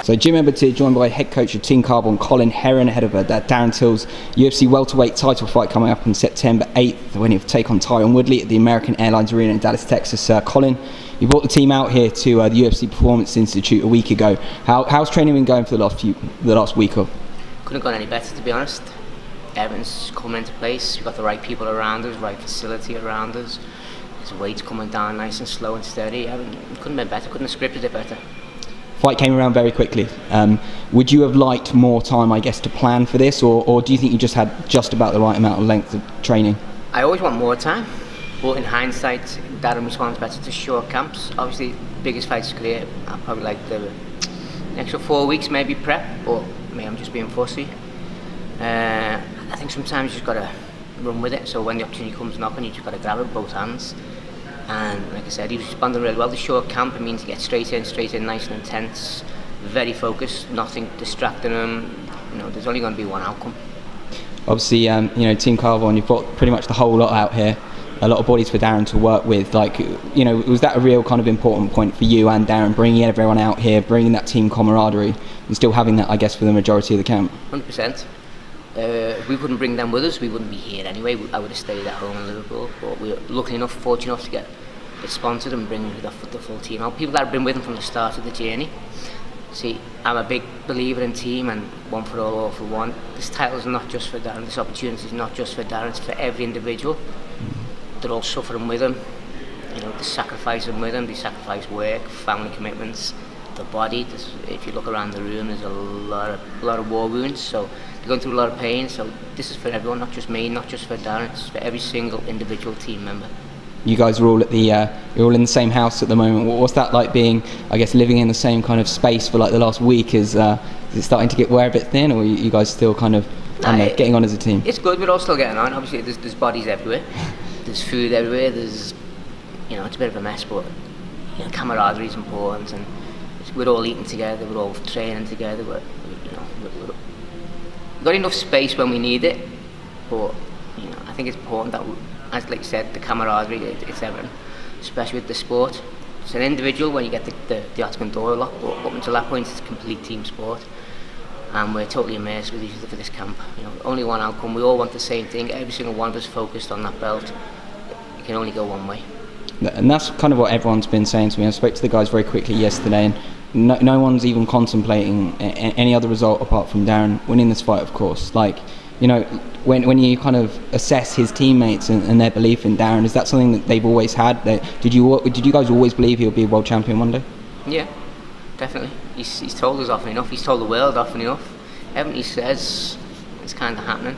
So Jim Edwards joined by head coach of Team Carbon, Colin Heron, ahead of Darren Till's UFC welterweight title fight coming up on September 8th when he'll take on Tyron Woodley at the American Airlines Arena in Dallas, Texas. Colin, you brought the team out here to the UFC Performance Institute a week ago. How's training been going for the last week or? Couldn't have gone any better, to be honest. Everything's coming into place. We've got the right people around us, right facility around us. His weight's coming down nice and slow and steady. Couldn't have been better, couldn't have scripted it better. Fight came around very quickly. Would you have liked more time, I guess, to plan for this, or do you think you just had just about the right amount of length of training? I always want more time, but in hindsight, Darren responds better to short camps. Obviously, biggest fights of his career, I probably like the extra 4 weeks maybe prep, but maybe I'm just being fussy. I think sometimes you just got to run with it, so when the opportunity comes knocking, you just got to grab it with both hands. And like I said, he was responding really well. The short camp, it means he gets straight in, nice and intense, very focused, nothing distracting him. There's only going to be one outcome. Obviously, Team Carbon, you've got pretty much the whole lot out here, a lot of bodies for Darren to work with. Was that a real kind of important point for you and Darren, bringing everyone out here, bringing that team camaraderie, and still having that, I guess, for the majority of the camp? 100%. If we couldn't bring them with us, we wouldn't be here anyway. I would have stayed at home in Liverpool, but we were fortunate enough to get it sponsored and bring the full team out. People that have been with them from the start of the journey. See, I'm a big believer in team and one for all for one. This title is not just for Darren, this opportunity is not just for Darren, it's for every individual. They're all suffering with him, they're sacrificing with him, they sacrifice work, family commitments, the body. If you look around the room, there's a lot of war wounds, so they're going through a lot of pain. So this is for everyone, not just me, not just for Darren, it's for every single individual team member. You guys are all you're all in the same house at the moment. What's that like, being, I guess, living in the same kind of space for like the last week? Is it starting to get wear a bit thin, or are you guys still kind of getting on as a team? It's good, we're all still getting on. Obviously there's bodies everywhere, there's food everywhere, there's it's a bit of a mess, but camaraderie is important, and we're all eating together, we're all training together, we've got enough space when we need it, but I think it's important that as like you said, the camaraderie, it's everything, especially with the sport. It's an individual when you get the octagon door locked, but up until that point it's a complete team sport, and we're totally immersed with each other for this camp. Only one outcome, we all want the same thing, every single one of us focused on that belt. It can only go one way. And that's kind of what everyone's been saying to me. I spoke to the guys very quickly yesterday, and no one's even contemplating any other result apart from Darren winning this fight, of course. When you kind of assess his teammates and their belief in Darren, is that something that they've always had? Did you guys always believe he'll be a world champion one day? Yeah, definitely. He's told us often enough. He's told the world often enough. Everything he says, it's kind of happening.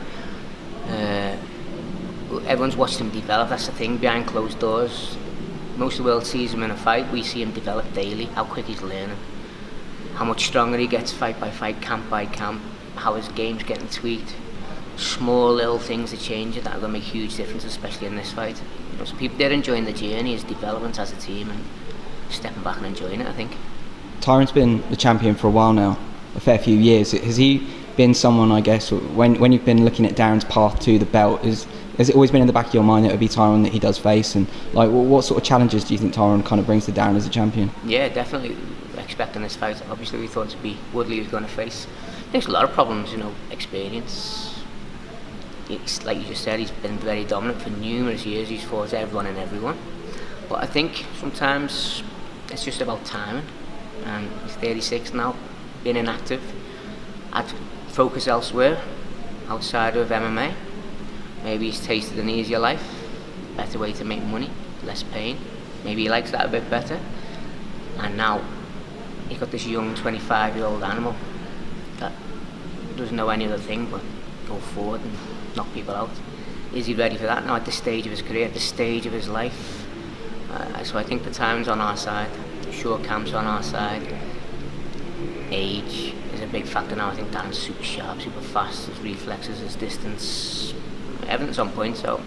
Everyone's watched him develop. That's the thing. Behind closed doors, most of the world sees him in a fight. We see him develop daily. How quick he's learning, how much stronger he gets fight by fight, camp by camp, how his game's getting tweaked. Small little things are changing that are going to make a huge difference, especially in this fight. So people, they're enjoying the journey, his development as a team, and stepping back and enjoying it, I think. Tyron's been the champion for a while now, a fair few years. Has he been someone, I guess, when you've been looking at Darren's path to the belt, has it always been in the back of your mind that it would be Tyron that he does face? And what sort of challenges do you think Tyron kind of brings to Darren as a champion? Yeah, definitely expecting this fight. Obviously we thought it would be Woodley who's going to face. There's a lot of problems, experience. It's like you just said, he's been very dominant for numerous years. He's fought everyone and everyone. But I think sometimes it's just about timing. And he's 36 now, being inactive. I'd focus elsewhere, outside of MMA. Maybe he's tasted an easier life, better way to make money, less pain. Maybe he likes that a bit better. And now he's got this young 25-year-old animal that doesn't know any other thing but go forward and knock people out. Is he ready for that now at this stage of his career, at this stage of his life? So I think the time's on our side, short camp's on our side. Age is a big factor now. I think Darren's super sharp, super fast, his reflexes, his distance, everything's on point, so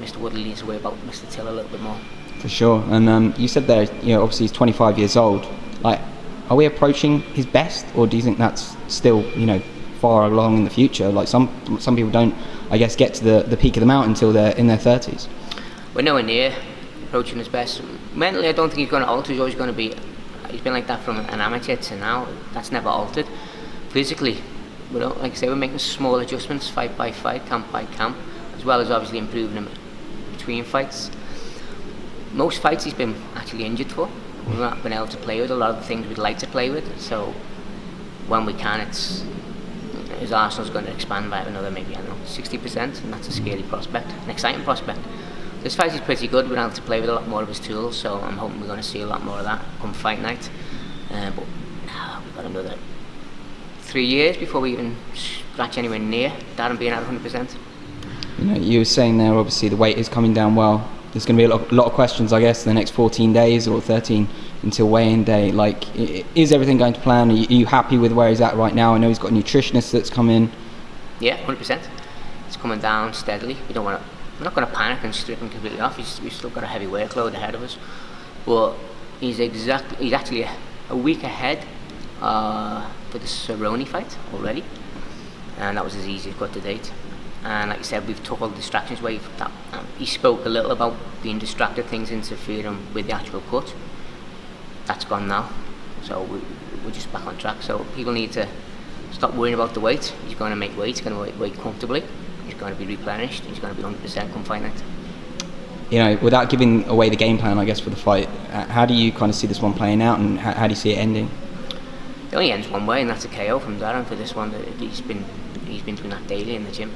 Mr. Woodley needs to worry about Mr. Till a little bit more. For sure. And you said there, obviously he's 25 years old. Are we approaching his best, or do you think that's still, far along in the future? Some people don't, I guess, get to the peak of the mountain until they're in their 30s. We're nowhere near approaching his best. Mentally, I don't think he's going to alter. He's always going to be he's been like that from an amateur to now. That's never altered. Physically, like I say, we're making small adjustments, fight by fight, camp by camp, as well as obviously improving him between fights. Most fights he's been actually injured for. We've not been able to play with a lot of the things we'd like to play with. So when we can, his arsenal's going to expand by another maybe 60%, and that's a scary prospect, an exciting prospect. This fight is pretty good. We're able to play with a lot more of his tools, so I'm hoping we're going to see a lot more of that come fight night. But we've got another 3 years before we even scratch anywhere near Darren being at 100%. You were saying there, obviously the weight is coming down well. There's going to be a lot of questions, I guess, in the next 14 days or 13 until weigh-in day. Like, is everything going to plan? Are you happy with where he's at right now? I know he's got a nutritionist that's come in. Yeah, 100%. It's coming down steadily. We're not going to panic and strip him completely off. We've still got a heavy workload ahead of us. But he's actually a week ahead for the Cerrone fight already. And that was his easiest cut to date. And like I said, we've took all the distractions away from that. He spoke a little about being distracted, things interfering with the actual cut. That's gone now. So we're just back on track. So people need to stop worrying about the weight. He's going to make weight. He's going to weigh comfortably. He's going to be replenished. He's going to be 100% come fight night. Without giving away the game plan, I guess, for the fight, how do you kind of see this one playing out, and how do you see it ending? It only ends one way, and that's a KO from Darren for this one. He's been doing that daily in the gym.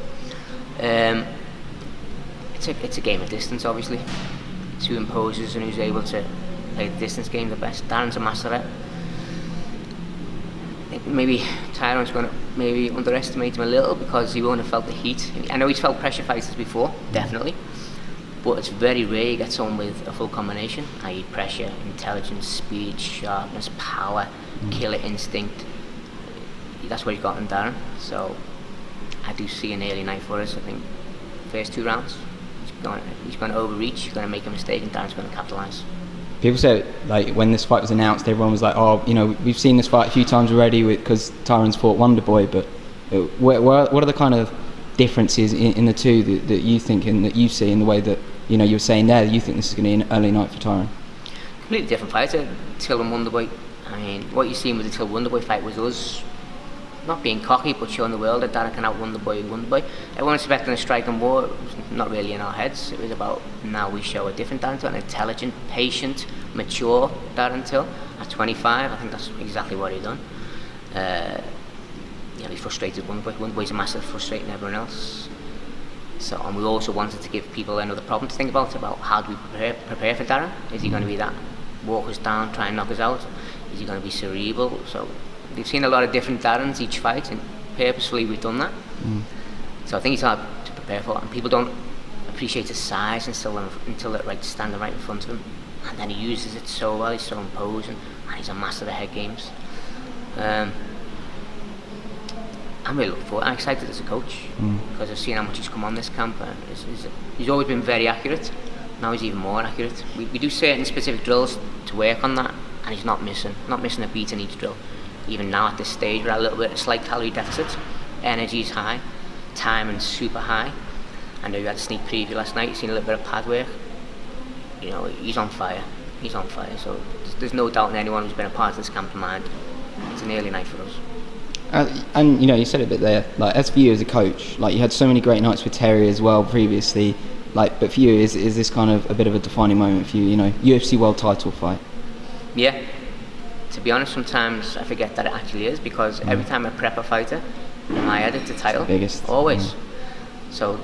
It's a game of distance, obviously. It's who imposes and who's able to play the distance game the best. Darren's a master at it. I think maybe Tyron's going to maybe underestimate him a little because he won't have felt the heat. I know he's felt pressure fighters before, definitely, but it's very rare you get someone with a full combination, i.e. pressure, intelligence, speed, sharpness, power, killer instinct. That's what he's got in Darren. So I do see an early night for us. I think first 2 rounds he's going to overreach, he's going to make a mistake, and Darren's going to capitalise. People said, like, when this fight was announced, everyone was like, we've seen this fight a few times already because Tyron's fought Wonderboy, but what are the kind of differences in the two that you think and that you see in the way that you were saying there, you think this is going to be an early night for Tyron? Completely different fighter, Till and Wonderboy. I mean, what you've seen with the Till Wonderboy fight was us not being cocky, but showing the world that Darren can out Wonderboy. Everyone was expecting a striking war. It was not really in our heads. It was about now we show a different Darren Till, an intelligent, patient, mature Darren Till. At 25, I think that's exactly what he's done. He frustrated Wonderboy. Wonderboy's a massive frustrating everyone else. So, and we also wanted to give people another problem to think about how do we prepare for Darren. Is he going to be that walk us down, try and knock us out? Is he going to be cerebral? So we've seen a lot of different Darrens each fight, and purposefully we've done that. So I think it's hard to prepare for, and people don't appreciate his size until they're standing right in front of him. And then he uses it so well, he's so imposing, and he's a master of the head games. I'm really looking forward. I'm excited as a coach because I've seen how much he's come on this camp. He's always been very accurate. Now he's even more accurate. We do certain specific drills to work on that, and he's not missing a beat in each drill. Even now at this stage, we're at a little bit of slight calorie deficit. Energy's high, timing's super high. I know you had a sneak preview last night. You've seen a little bit of pad work. He's on fire. So there's no doubt in anyone who's been a part of this camp mind. It's an early night for us. And you said it a bit there. Like, as for you as a coach, like, you had so many great nights with Terry as well previously. Like, but for you, is this kind of a bit of a defining moment for you? UFC world title fight. Yeah. To be honest, sometimes I forget that it actually is, because every time I prep a fighter, I edit the title. It's the biggest. Always. So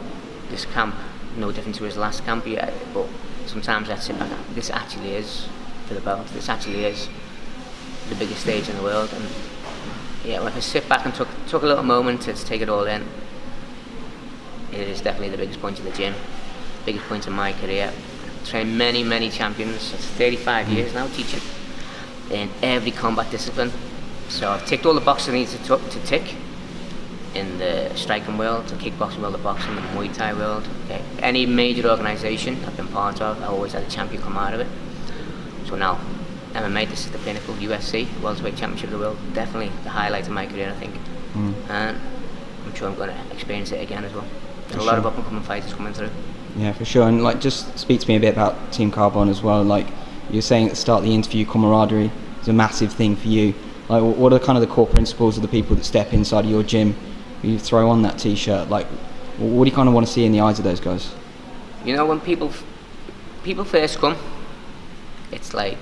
this camp, no different to his last camp, but sometimes I sit back. This actually is for the belt. This actually is the biggest stage in the world. And if I sit back and took a little moment to take it all in, it is definitely the biggest point of the gym, biggest point in my career. I've trained many champions. It's 35 years now teaching in every combat discipline. So I've ticked all the boxes I need to tick in the striking world, the kickboxing world, the boxing, the Muay Thai world. Okay. Any major organisation I've been part of, I always had a champion come out of it. So now, MMA, this is the pinnacle. UFC, welterweight championship of the world, definitely the highlight of my career, I think. And I'm sure I'm going to experience it again as well. There's a lot of up and coming fighters coming through. Yeah, for sure. And just speak to me a bit about Team Carbon as well. Like you were saying at the start of the interview, camaraderie. is a massive thing for you. Like, what are kind of the core principles of the people that step inside of your gym? You throw on that t-shirt. Like, what do you kind of want to see in the eyes of those guys? You know, when people first come, it's like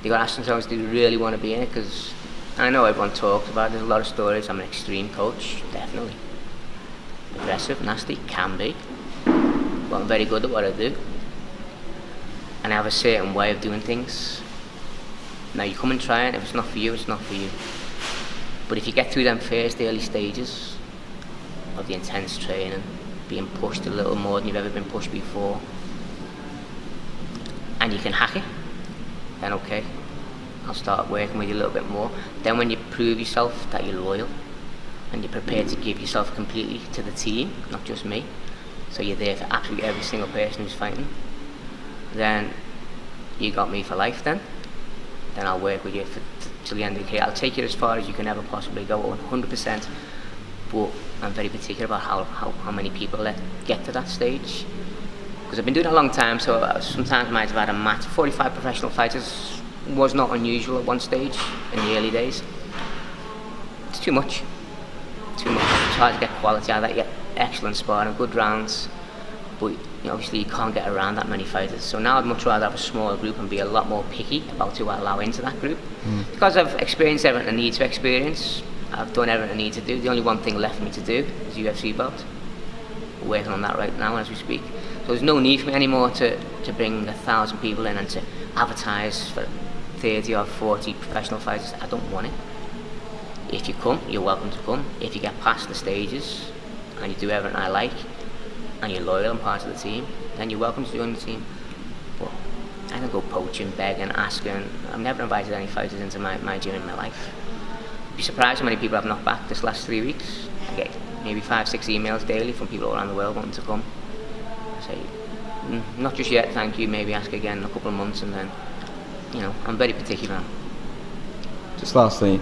they got to ask themselves, do they really want to be in it? Because I know everyone talks about it, there's a lot of stories. I'm an extreme coach, definitely. Aggressive, nasty, can be. But I'm very good at what I do. And I have a certain way of doing things. Now you come and try it, if it's not for you, it's not for you. But if you get through them first early stages of the intense training, being pushed a little more than you've ever been pushed before, and you can hack it, then okay, I'll start working with you a little bit more. Then when you prove yourself that you're loyal and you're prepared to give yourself completely to the team, not just me, so you're there for absolutely every single person who's fighting, then you got me for life. Then I'll work with you till the end of the day. I'll take you as far as you can ever possibly go, 100%. But I'm very particular about how many people get to that stage. Because I've been doing it a long time, so sometimes I might have had a match. 45 professional fighters was not unusual at one stage in the early days. It's too much. It's hard to get quality out of that. You get excellent sparring, good rounds, but obviously you can't get around that many fighters. So now I'd much rather have a smaller group and be a lot more picky about who I allow into that group. Because I've experienced everything I need to experience, I've done everything I need to do. The only one thing left for me to do is UFC belt. We're working on that right now as we speak. So there's no need for me anymore to bring 1,000 people in and to advertise for 30 or 40 professional fighters. I don't want it. If you come, you're welcome to come. If you get past the stages and you do everything I like and you're loyal and part of the team, then you're welcome to join the team. But I don't go poaching, begging, asking. I've never invited any fighters into my gym in my life. You'd be surprised how many people I've knocked back this last 3 weeks. I get maybe 5-6 emails daily from people all around the world wanting to come. I say, not just yet, thank you, maybe ask again in a couple of months, and then, I'm very particular. Just lastly,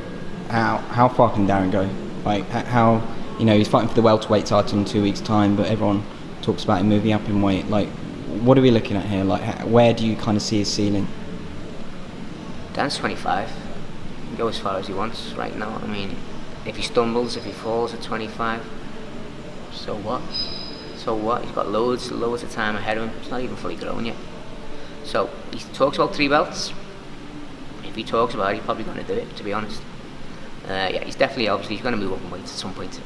how far can Darren go? Like, how, he's fighting for the welterweight title in 2 weeks' time, but everyone talks about him moving up in weight. Like, what are we looking at here? Like, where do you kind of see his ceiling? Darren's 25. He can go as far as he wants right now. I mean, if he stumbles, if he falls at 25, so what? So what? He's got loads of time ahead of him. He's not even fully grown yet. So he talks about 3 belts. If he talks about it, he's probably going to do it, to be honest. He's definitely, obviously, he's going to move up in weight at some point.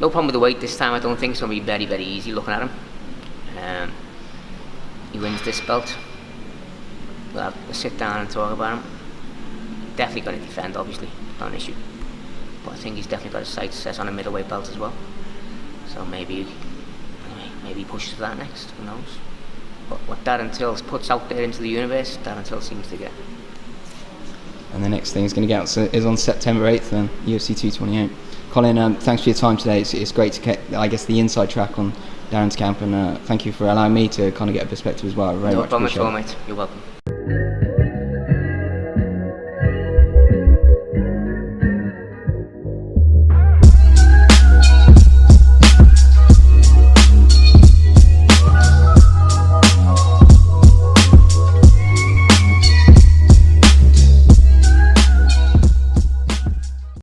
No problem with the weight this time. I don't think it's going to be very, very easy looking at him. He wins this belt. We'll sit down and talk about him. Definitely got to defend, obviously, not an issue. But I think he's definitely got his sights set on a middleweight belt as well. So maybe he pushes for that next, who knows. But what Darren Till puts out there into the universe, Darren Till seems to get. And the next thing is going to get out is on September 8th then, UFC 228. Colin, thanks for your time today. It's great to get, I guess, the inside track on Darren's camp, and thank you for allowing me to kind of get a perspective as well. I very much appreciate it. No problem at all, mate. You're welcome.